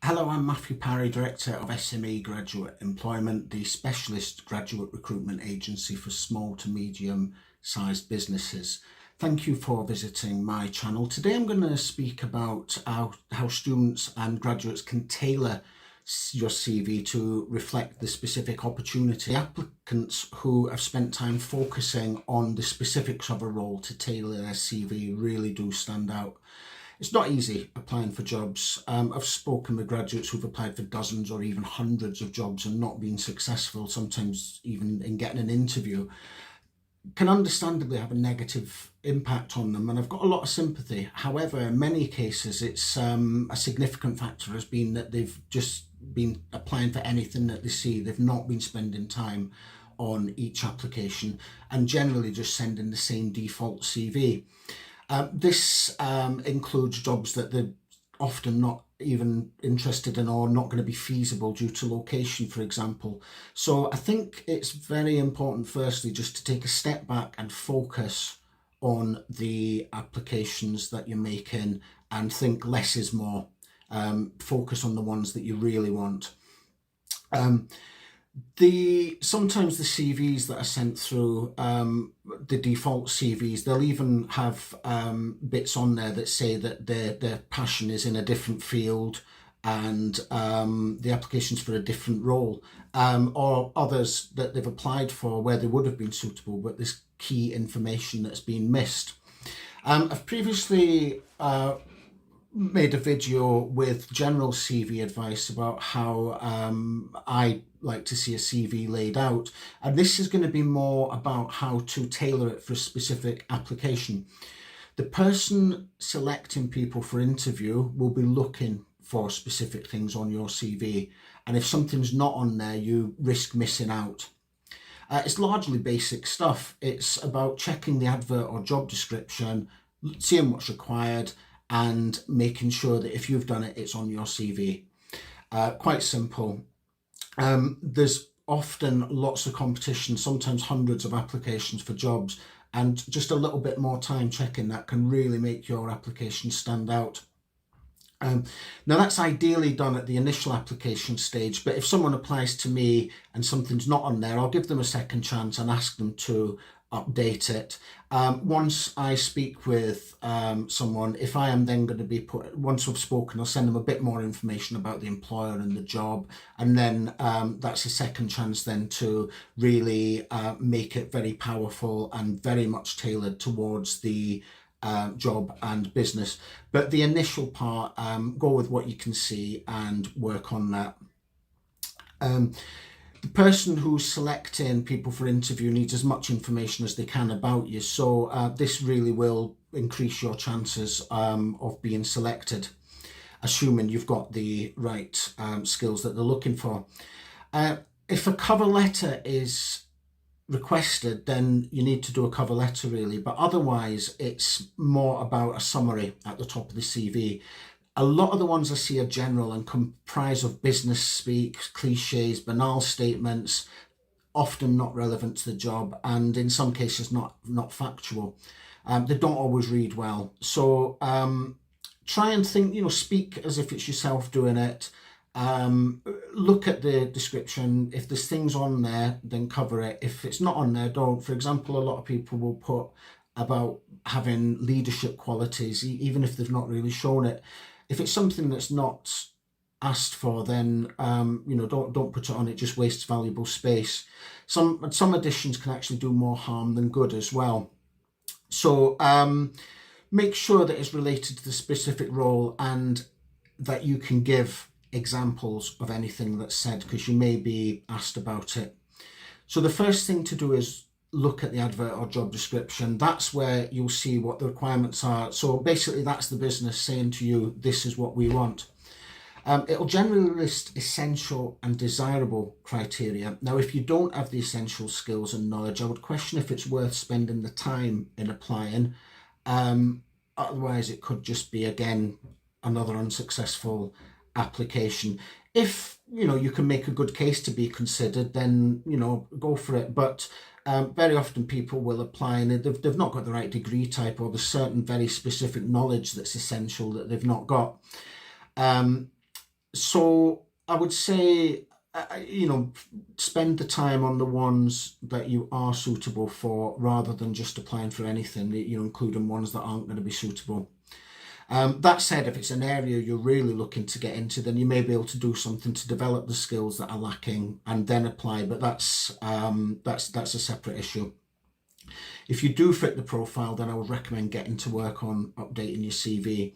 Hello, I'm Matthew Parry, Director of SME Graduate Employment, the specialist graduate recruitment agency for small to medium sized businesses. Thank you for visiting my channel. Today I'm going to speak about how students and graduates can tailor your CV to reflect the specific opportunity. Applicants who have spent time focusing on the specifics of a role to tailor their CV really do stand out. It's not easy applying for jobs. I've spoken with graduates who've applied for dozens or even hundreds of jobs and not been successful, sometimes even in getting an interview. Can understandably have a negative impact on them, and I've got a lot of sympathy. However, in many cases, it's a significant factor has been that they've just been applying for anything that they see. They've not been spending time on each application and generally just sending the same default CV. This includes jobs that they're often not even interested in or not going to be feasible due to location, for example. So I think it's very important, firstly, just to take a step back and focus on the applications that you're making and think less is more. Focus on the ones that you really want. Sometimes the CVs that are sent through, the default CVs, they'll even have bits on there that say that their passion is in a different field and the application's for a different role, or others that they've applied for where they would have been suitable, but there's key information that's been missed. I've previously made a video with general CV advice about how I like to see a CV laid out, and this is going to be more about how to tailor it for a specific application. The person selecting people for interview will be looking for specific things on your CV, and if something's not on there, you risk missing out. It's largely basic stuff. It's about checking the advert or job description, seeing what's required, and making sure that if you've done it, it's on your CV. Quite simple. There's often lots of competition, sometimes hundreds of applications for jobs, and just a little bit more time checking that can really make your application stand out. Now that's ideally done at the initial application stage, but if someone applies to me and something's not on there, I'll give them a second chance and ask them to update it. Once I speak with someone, if I am then going to be once I've spoken, I'll send them a bit more information about the employer and the job, and then that's a second chance then to really make it very powerful and very much tailored towards the job and business. But the initial part, go with what you can see and work on that. The person who's selecting people for interview needs as much information as they can about you, so this really will increase your chances of being selected, assuming you've got the right skills that they're looking for. If a cover letter is requested, then you need to do a cover letter really, but otherwise it's more about a summary at the top of the CV. A lot of the ones I see are general and comprise of business speak, cliches, banal statements, often not relevant to the job, and in some cases not factual. They don't always read well. So try and think, speak as if it's yourself doing it. Look at the description. If there's things on there, then cover it. If it's not on there, don't. For example, a lot of people will put about having leadership qualities, even if they've not really shown it. If it's something that's not asked for, then don't put it on. It just wastes valuable space. Some additions can actually do more harm than good as well. So make sure that it's related to the specific role and that you can give examples of anything that's said, because you may be asked about it. So the first thing to do is look at the advert or job description. That's where you'll see what the requirements are. So basically that's the business saying to you, this is what we want. It'll generally list essential and desirable criteria. Now, if you don't have the essential skills and knowledge, I would question if it's worth spending the time in applying. Otherwise, it could just be, again, another unsuccessful application. If you can make a good case to be considered, then go for it. But very often people will apply and they've not got the right degree type, or there's certain very specific knowledge that's essential that they've not got. So I would say, spend the time on the ones that you are suitable for rather than just applying for anything, including ones that aren't going to be suitable. That said, if it's an area you're really looking to get into, then you may be able to do something to develop the skills that are lacking and then apply. But that's a separate issue. If you do fit the profile, then I would recommend getting to work on updating your CV.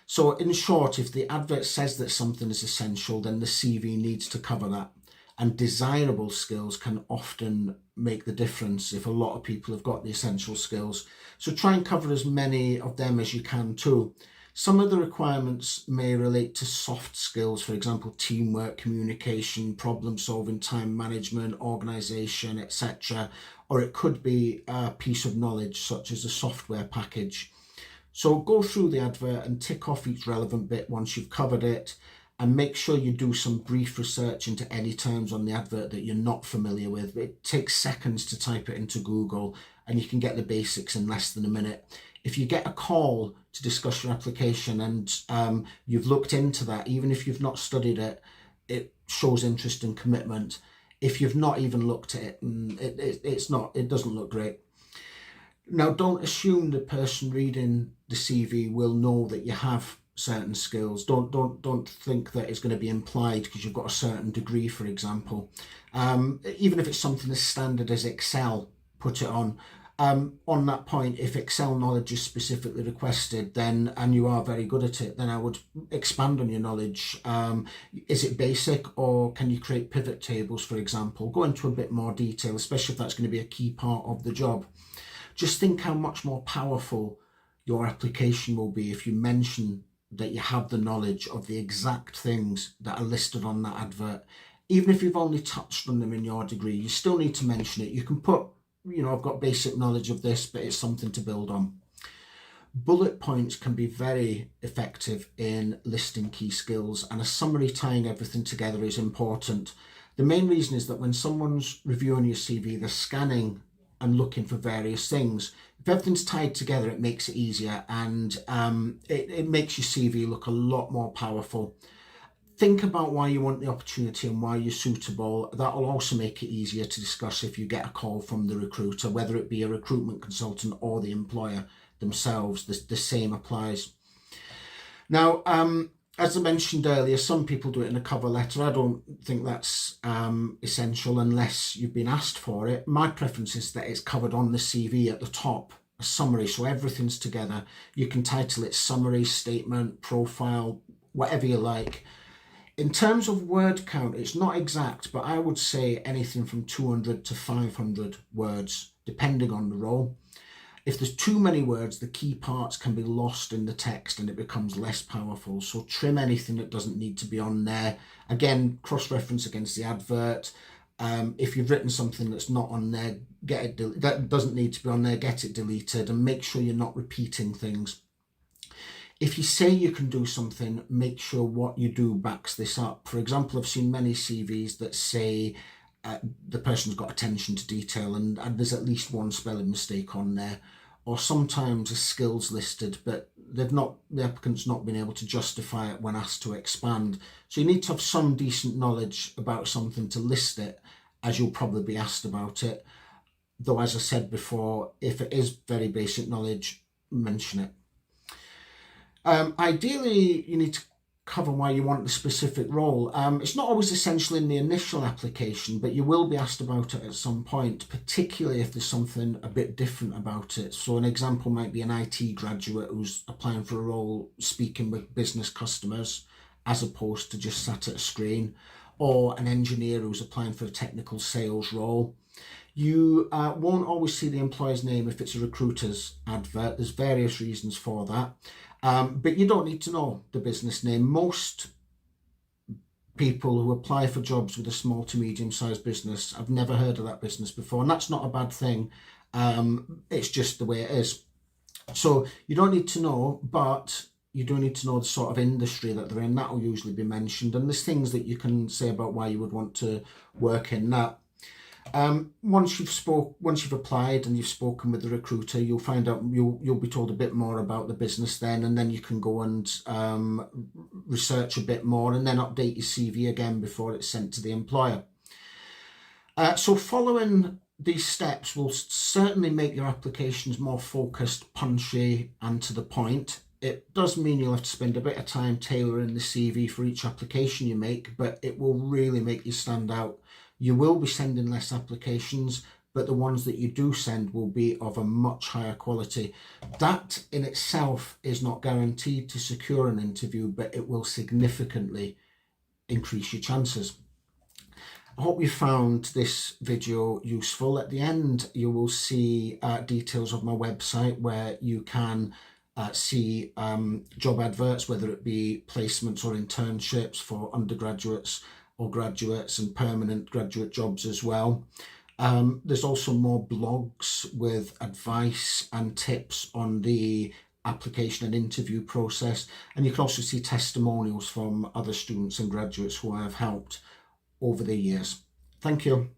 So in short, if the advert says that something is essential, then the CV needs to cover that. And desirable skills can often make the difference if a lot of people have got the essential skills. So try and cover as many of them as you can too. Some of the requirements may relate to soft skills, for example, teamwork, communication, problem solving, time management, organisation, etc. Or it could be a piece of knowledge such as a software package. So go through the advert and tick off each relevant bit once you've covered it, and make sure you do some brief research into any terms on the advert that you're not familiar with. It takes seconds to type it into Google and you can get the basics in less than a minute. If you get a call to discuss your application and you've looked into that, even if you've not studied it, it shows interest and commitment. If you've not even looked at it, it doesn't look great. Now, don't assume the person reading the CV will know that you have certain skills. Don't think that it's going to be implied because you've got a certain degree, for example. Even if it's something as standard as Excel, put it on. On that point, if Excel knowledge is specifically requested, then and you are very good at it, then I would expand on your knowledge. Is it basic, or can you create pivot tables, for example? Go into a bit more detail, especially if that's going to be a key part of the job. Just think how much more powerful your application will be if you mention that you have the knowledge of the exact things that are listed on that advert. Even if you've only touched on them in your degree, you still need to mention it. You can put, I've got basic knowledge of this, but it's something to build on. Bullet points can be very effective in listing key skills, and a summary tying everything together is important. The main reason is that when someone's reviewing your CV, they're scanning and looking for various things. If everything's tied together, it makes it easier, and it makes your CV look a lot more powerful. Think about why you want the opportunity and why you're suitable. That'll also make it easier to discuss if you get a call from the recruiter, whether it be a recruitment consultant or the employer themselves. The same applies. Now, as I mentioned earlier, some people do it in a cover letter. I don't think that's essential unless you've been asked for it. My preference is that it's covered on the CV at the top, a summary, so everything's together. You can title it summary, statement, profile, whatever you like. In terms of word count, it's not exact, but I would say anything from 200 to 500 words, depending on the role. If there's too many words, the key parts can be lost in the text and it becomes less powerful. So trim anything that doesn't need to be on there. Again, cross-reference against the advert. If you've written something that's not on there, that doesn't need to be on there, get it deleted, and make sure you're not repeating things. If you say you can do something, make sure what you do backs this up. For example, I've seen many CVs that say the person's got attention to detail and there's at least one spelling mistake on there, or sometimes a skills listed, but the applicant's not been able to justify it when asked to expand. So you need to have some decent knowledge about something to list it, as you'll probably be asked about it. Though, as I said before, if it is very basic knowledge, mention it. Ideally, you need to cover why you want the specific role. It's not always essential in the initial application, but you will be asked about it at some point, particularly if there's something a bit different about it. So an example might be an IT graduate who's applying for a role speaking with business customers as opposed to just sat at a screen, or an engineer who's applying for a technical sales role. You won't always see the employer's name if it's a recruiter's advert. There's various reasons for that. But you don't need to know the business name. Most people who apply for jobs with a small to medium-sized business, I've never heard of that business before, and that's not a bad thing. It's just the way it is. So you don't need to know, but you do need to know the sort of industry that they're in. That will usually be mentioned, and there's things that you can say about why you would want to work in that. Once you've applied and you've spoken with the recruiter, you'll find out, you'll be told a bit more about the business then, and then you can go and research a bit more and then update your CV again before it's sent to the employer. So following these steps will certainly make your applications more focused, punchy, and to the point. It does mean you'll have to spend a bit of time tailoring the CV for each application you make, but it will really make you stand out. You will be sending less applications, but the ones that you do send will be of a much higher quality. That in itself is not guaranteed to secure an interview, but it will significantly increase your chances. I hope you found this video useful. At the end, you will see details of my website where you can see job adverts, whether it be placements or internships for undergraduates or graduates, and permanent graduate jobs as well. There's also more blogs with advice and tips on the application and interview process, and you can also see testimonials from other students and graduates who I have helped over the years. Thank you.